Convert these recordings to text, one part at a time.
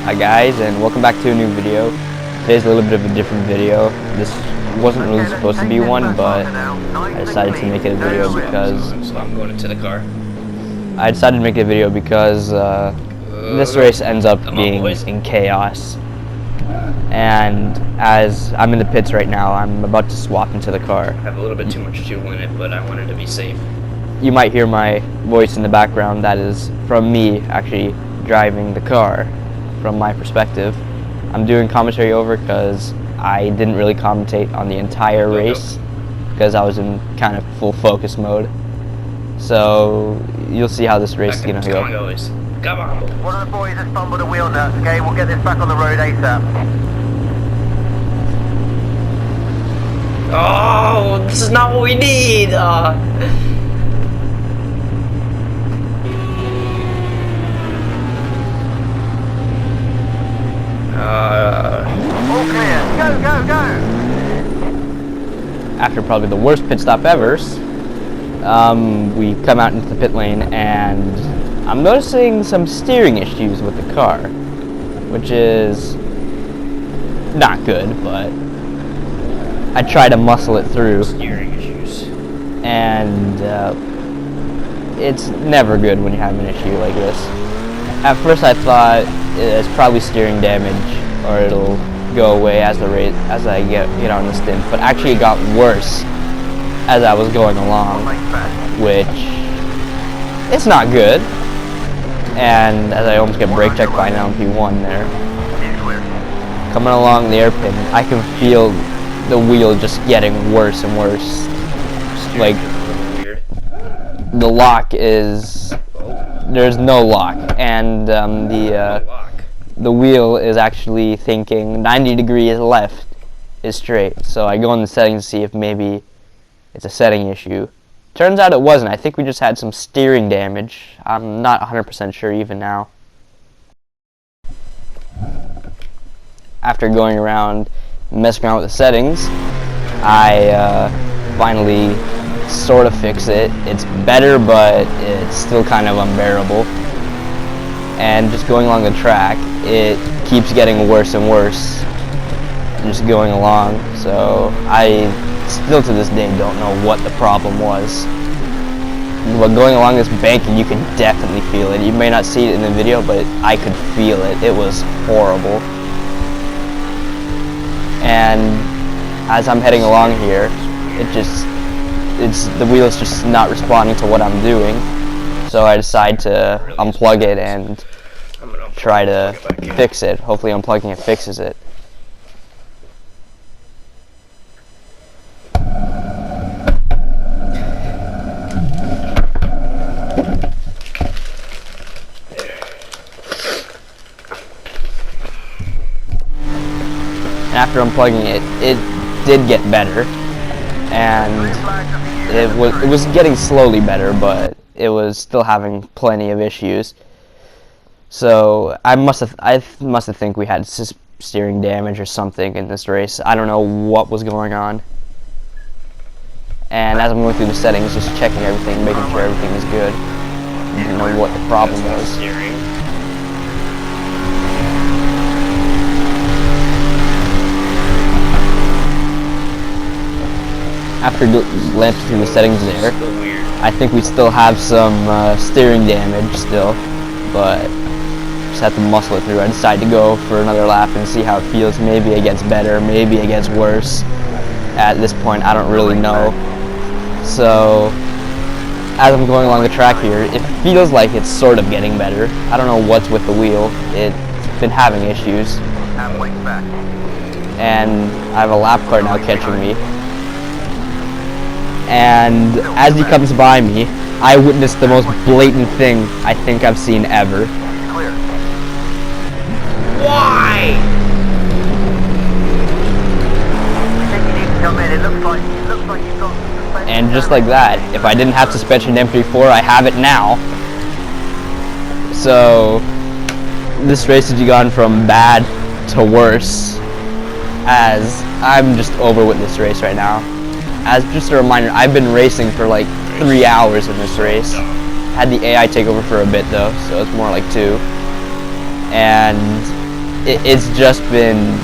Hi guys, and welcome back to a new video. Today's a little bit of a different video. This wasn't really supposed to be one, but I decided to make it a video because So I'm going into the car. This race ends up being in chaos. And as I'm in the pits right now, I'm about to swap into the car. I have a little bit too much fuel in it, but I wanted to be safe. You might hear my voice in the background. That is from me actually driving the car from my perspective. I'm doing commentary over because I didn't really commentate on the entire race because I was in kind of full focus mode. So you'll see how this race is going to go. Come on. One of the boys has fumbled a wheel nut, okay? We'll get this back on the road ASAP. Oh, this is not what we need. All clear. Go, go, go. After probably the worst pit stop ever, we come out into the pit lane and I'm noticing some steering issues with the car, which is not good, but I try to muscle it through. Steering issues. And it's never good when you have an issue like this. At first I thought it's probably steering damage or it'll go away as I get on the stint, but actually it got worse as I was going along, which it's not good. And as I almost get brake checked by an LMP1 there. Coming along the airpin, I can feel the wheel just getting worse and worse. Like the lock is, there's no lock, and the wheel is actually thinking 90 degrees left is straight. So I go in the settings to see if maybe it's a setting issue. Turns out it wasn't. I think we just had some steering damage. I'm not 100% sure even now. After going around messing around with the settings, I finally sort of fix it. It's better, but it's still kind of unbearable. And just going along the track, it keeps getting worse and worse just going along. So I still to this day don't know what the problem was. But going along this bank, you can definitely feel it. You may not see it in the video, but I could feel it. It was horrible. And as I'm heading along here, the wheel's just not responding to what I'm doing. So I decide to unplug it and try to fix it. Hopefully unplugging it fixes it. After unplugging it, it did get better, and it was getting slowly better, but it was still having plenty of issues. So I must have think we had steering damage or something in this race. I don't know what was going on. And as I'm going through the settings, just checking everything, making sure everything is good. I didn't know what the problem was. After glancing through the settings there, I think we still have some steering damage still, but just have to muscle it through. I decided to go for another lap and see how it feels. Maybe it gets better, maybe it gets worse. At this point, I don't really know. So, as I'm going along the track here, it feels like it's sort of getting better. I don't know what's with the wheel. It's been having issues. And I have a lap car now catching me. And as he comes by me, I witnessed the most blatant thing I think I've seen ever. Why? And just like that, if I didn't have suspension M34, I have it now. So this race has gone from bad to worse, as I'm just over with this race right now. As just a reminder, I've been racing for like 3 hours in this race. Had the AI take over for a bit though, so it's more like 2. And it's just been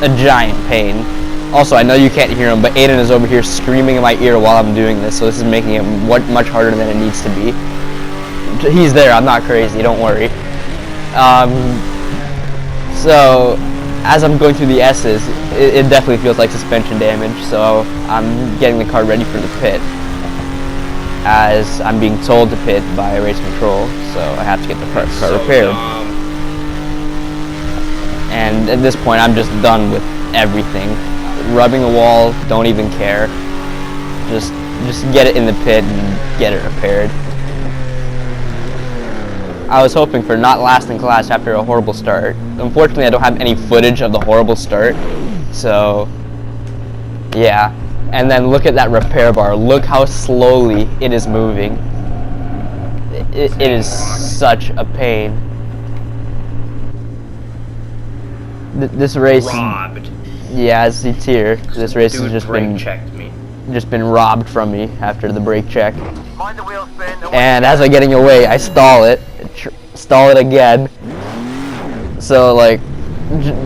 a giant pain. Also, I know you can't hear him, but Aiden is over here screaming in my ear while I'm doing this, so this is making it much harder than it needs to be. He's there, I'm not crazy, don't worry. So, as I'm going through the S's, it definitely feels like suspension damage, so I'm getting the car ready for the pit, as I'm being told to pit by race control, so I have to get the car repaired. And at this point, I'm just done with everything. Rubbing the wall, don't even care. Just get it in the pit and get it repaired. I was hoping for not last in class after a horrible start. Unfortunately, I don't have any footage of the horrible start, so yeah. And then look at that repair bar. Look how slowly it is moving. It is such a pain. This race, Robbed. yeah, as it's here. This race has just been robbed from me after the brake check. Mind the wheel spin. And as I'm getting away, I stall it again. So like,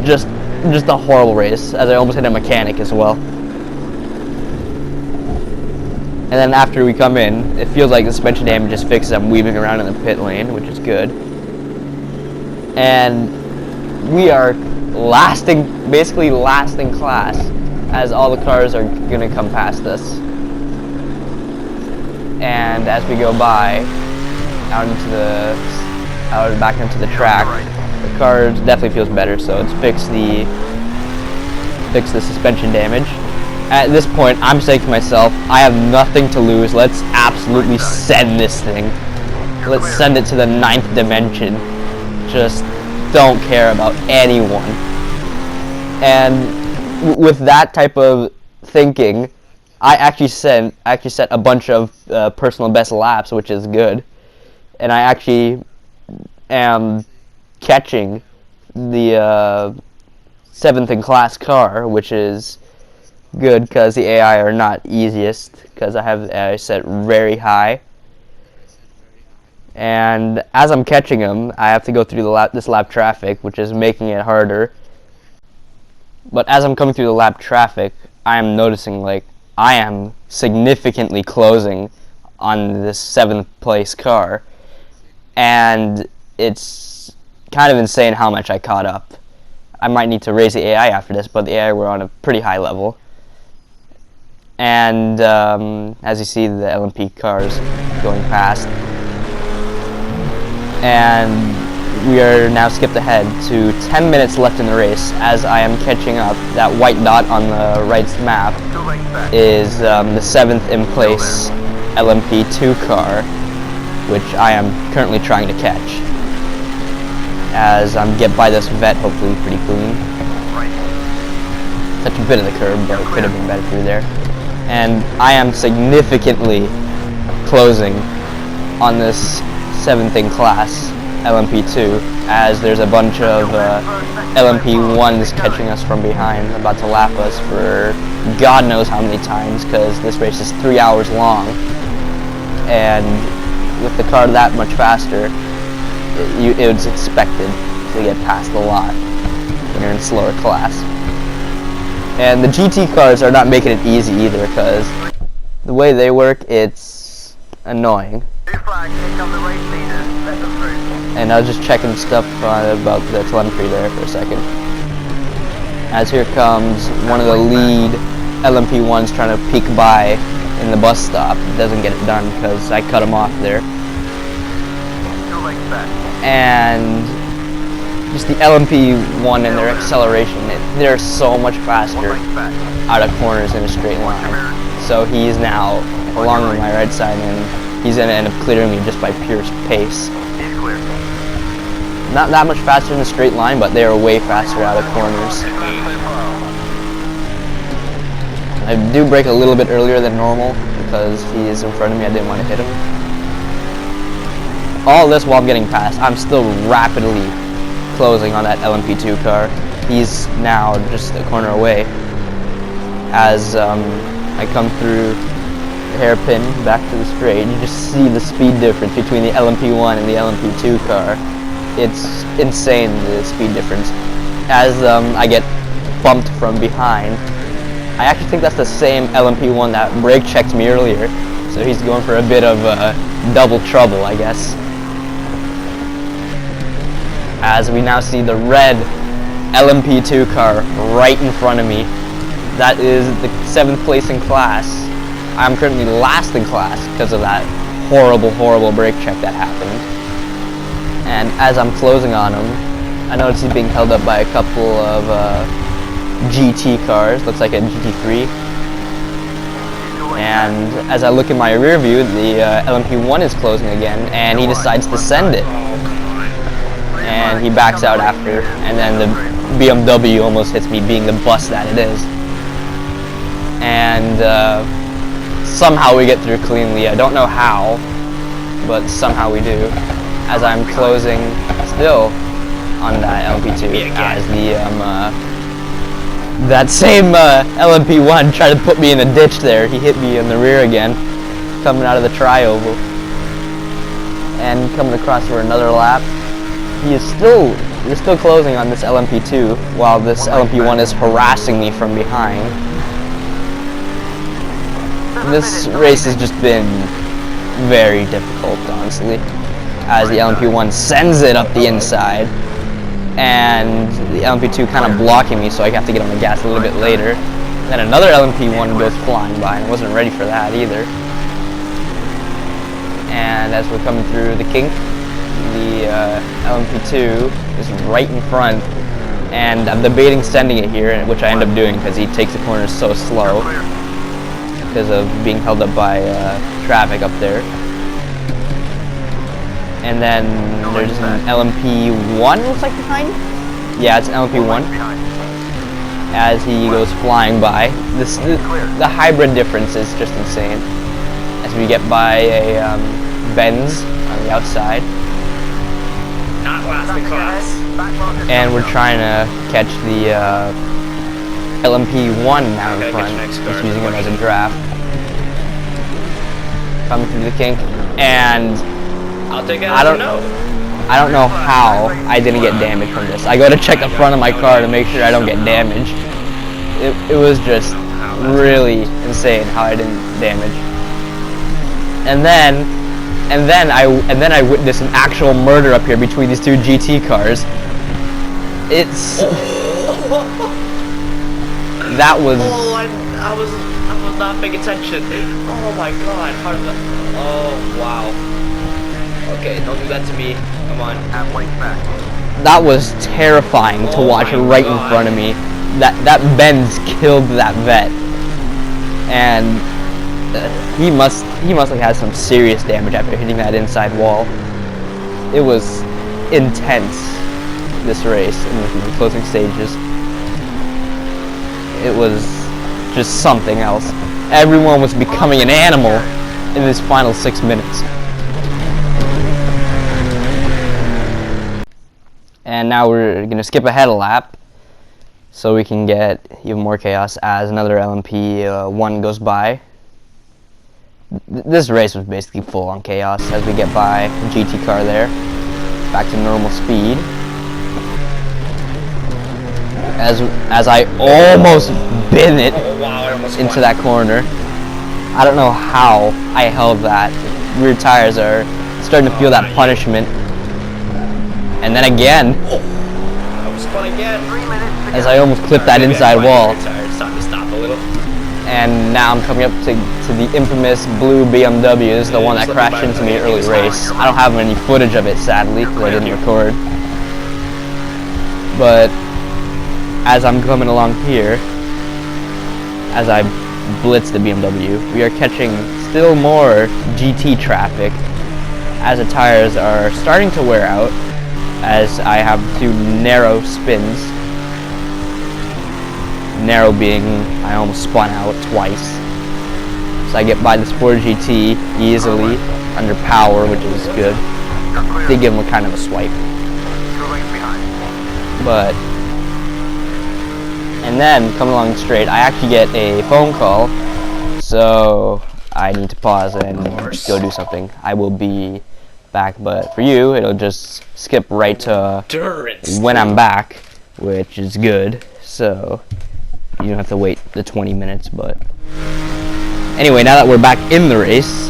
just a horrible race, as I almost hit a mechanic as well. And then after we come in, it feels like the suspension damage is fixed. I'm weaving around in the pit lane, which is good. And we are basically last in class, as all the cars are gonna come past us. And as we go by, back into the track, the car definitely feels better. So it's fixed the suspension damage. At this point, I'm saying to myself, I have nothing to lose. Let's absolutely send this thing. Let's send it to the 9th dimension. Just don't care about anyone. And with that type of thinking, I actually set a bunch of personal best laps, which is good. And I actually am catching the 7th in class car, which is good because the AI are not easiest, because I have the AI set very high. And as I'm catching them, I have to go through this lap traffic, which is making it harder. But as I'm coming through the lap traffic, I am noticing like I am significantly closing on this 7th place car, and it's kind of insane how much I caught up. I might need to raise the AI after this, but the AI were on a pretty high level. And as you see, the LMP cars going past. And we are now skipped ahead to 10 minutes left in the race, as I am catching up. That white dot on the right's map is the 7th in place LMP2 car, which I am currently trying to catch, as I'm get by this vet hopefully pretty clean. Touch a bit of the curb, but it could have been better through there. And I am significantly closing on this 7th in class LMP2, as there's a bunch of LMP1s catching us from behind, about to lap us for God knows how many times, because this race is 3 hours long. And with the car that much faster, it was expected to get passed a lot when you're in slower class. And the GT cars are not making it easy either, because the way they work, it's annoying. And I was just checking stuff about the telemetry there for a second, as here comes one of the lead LMP1s trying to peek by in the bus stop. It doesn't get it done because I cut him off there. And just the LMP1 and their acceleration, they're so much faster out of corners in a straight line. So he's now along my right side, and he's going to end up clearing me just by pure pace. Not that much faster in a straight line, but they are way faster out of corners. I do brake a little bit earlier than normal because he is in front of me. I didn't want to hit him. All this while I'm getting past, I'm still rapidly closing on that LMP2 car. He's now just a corner away. As I come through the hairpin back to the straight, you just see the speed difference between the LMP1 and the LMP2 car. It's insane, the speed difference. I get bumped from behind. I actually think that's the same LMP1 that brake checked me earlier, so he's going for a bit of double trouble, I guess. As we now see the red LMP2 car right in front of me. That is the 7th place in class. I'm currently last in class because of that horrible brake check that happened. And as I'm closing on him, I notice he's being held up by a couple of GT cars. Looks like a GT3. And as I look in my rear view, the LMP1 is closing again, and he decides to send it. And he backs out after, and then the BMW almost hits me, being the bus that it is. And somehow we get through cleanly. I don't know how, but somehow we do. As I'm closing still on that LMP2, as the that same LMP1 tried to put me in a ditch there. He hit me in the rear again, coming out of the tri-oval, and coming across for another lap. We're still closing on this LMP2 while this LMP1 is harassing me from behind. This race has just been very difficult, honestly, as the LMP1 sends it up the inside, and the LMP2 kind of blocking me, so I have to get on the gas a little bit later. Then another LMP1 goes flying by, and I wasn't ready for that either. And as we're coming through the kink, the LMP2 is right in front, and I'm debating sending it here, which I end up doing because he takes the corners so slow because of being held up by traffic up there. And then there's an LMP1, looks like, behind? Yeah, it's an LMP1. As he goes flying by. The hybrid difference is just insane. As we get by a Benz on the outside. Not last in class. And we're trying to catch the LMP1 now in front, just using him as a draft. Coming through the kink, and I'll take it. I don't know how I didn't get damaged from this. I go to check the front of my car to make sure I don't get damaged. It was just really insane how I didn't damage. And then I witnessed an actual murder up here between these two GT cars. That was. Oh, I was not paying attention. Oh my god, how did that? Oh wow. Okay, don't do that to me. Come on. Halfway back. That was terrifying to watch right in front of me. That Benz killed that vet, and he must have had some serious damage after hitting that inside wall. It was intense, this race in the closing stages. It was just something else. Everyone was becoming an animal in this final 6 minutes. And now we're going to skip ahead a lap so we can get even more chaos as another LMP1 goes by. This race was basically full on chaos as we get by a GT car there, back to normal speed. As I almost bin it into that corner. I don't know how I held that. Rear tires are starting to feel that punishment. And then again, I was spun again. as I almost clipped that inside wall. It's time to stop a little. And now I'm coming up to the infamous blue BMWs, the one that crashed into me early race. I don't have any footage of it, sadly, because I didn't record. But as I'm coming along here, as I blitz the BMW, we are catching still more GT traffic as the tires are starting to wear out, as I have two narrow spins. Narrow being I almost spun out twice. So I get by the Sport GT easily under power, which is good. They give him a kind of a swipe. But and then coming along straight, I actually get a phone call, so I need to pause and go do something. I will be back, but for you, it'll just skip right to when I'm back. which is good. So you don't have to wait the 20 minutes. But anyway, now that we're back in the race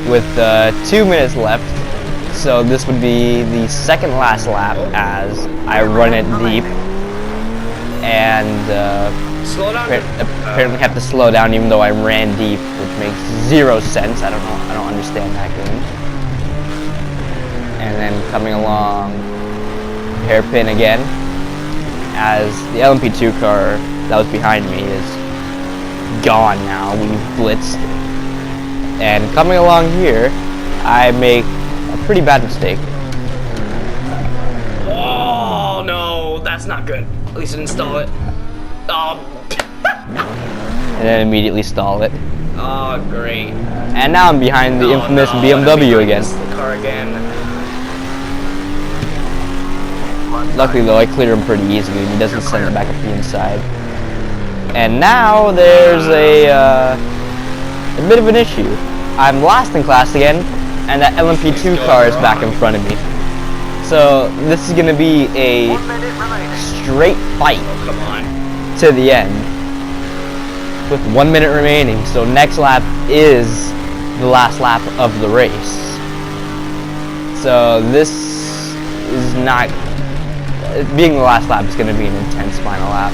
with 2 minutes left, so this would be the second last lap as I run it deep, and Slow down. apparently have to slow down even though I ran deep, which makes zero sense. I don't know. I don't understand that game. And then coming along, hairpin again, as the LMP2 car that was behind me is gone now. We've blitzed. And coming along here, I make a pretty bad mistake. Oh no, that's not good. At least I didn't stall it. Oh. And then immediately stall it. Oh, great. And now I'm behind the infamous BMW again. The car again. Luckily though, I clear him pretty easily. He doesn't send it back up the inside. And now there's a bit of an issue. I'm last in class again, and that LMP2 car is back in front of me. So this is gonna be a 1 minute remaining. straight fight Oh, come on. to the end with 1 minute remaining. So next lap is the last lap of the race. So this is not, being the last lap is going to be an intense final lap.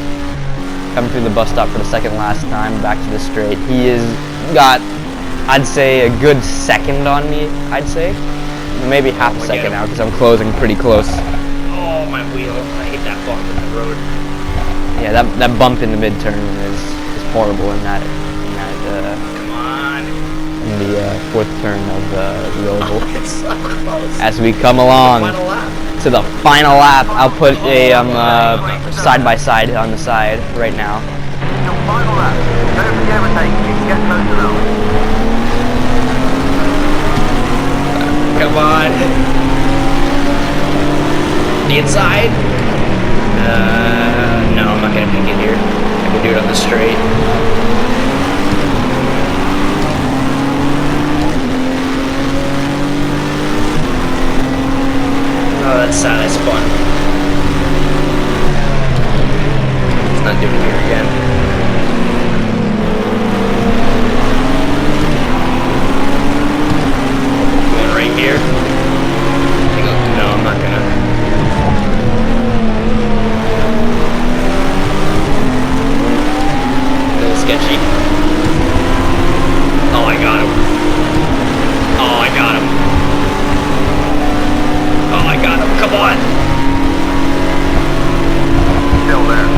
Coming through the bus stop for the second last time, back to the straight. He has got, I'd say, a good second on me, I'd say. Maybe half a second now because I'm closing pretty close. Oh, my wheel. I hate that bump in the road. Yeah, that bump in the midturn is horrible in that Come on. in the fourth turn of the oval. It's so close. As we come along Final lap. to the final lap, I'll put a side by side on the side right now. Your final lap. Don't forget overtake. You can get close enough. Come on. The inside? No, I'm not gonna pick it here. I can do it on the straight. Oh, that's sad. I spun. He's not doing it here again. Going right here. No, I'm not gonna. Sketchy. Oh, I got him. Oh, I got him. Oh, I got him. Come on. Still there.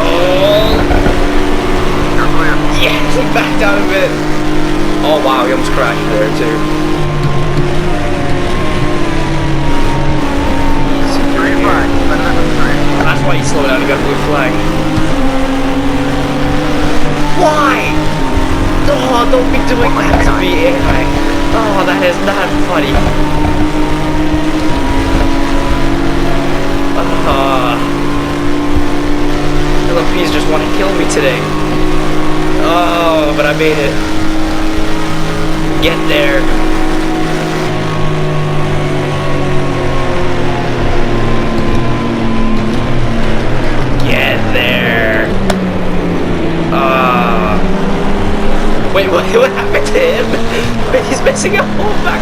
Oh. You're clear. Yes, he backed out a bit. Oh, wow. He almost crashed there, too. Green flag. Better than the three. That's why you slow down. You got a blue flag. Why? Oh, don't be doing that to me, AI. Oh, that is not funny. LMPs just want to kill me today. Oh, but I made it. Get there. Get there. Wait, what happened to him? Wait, he's missing a whole back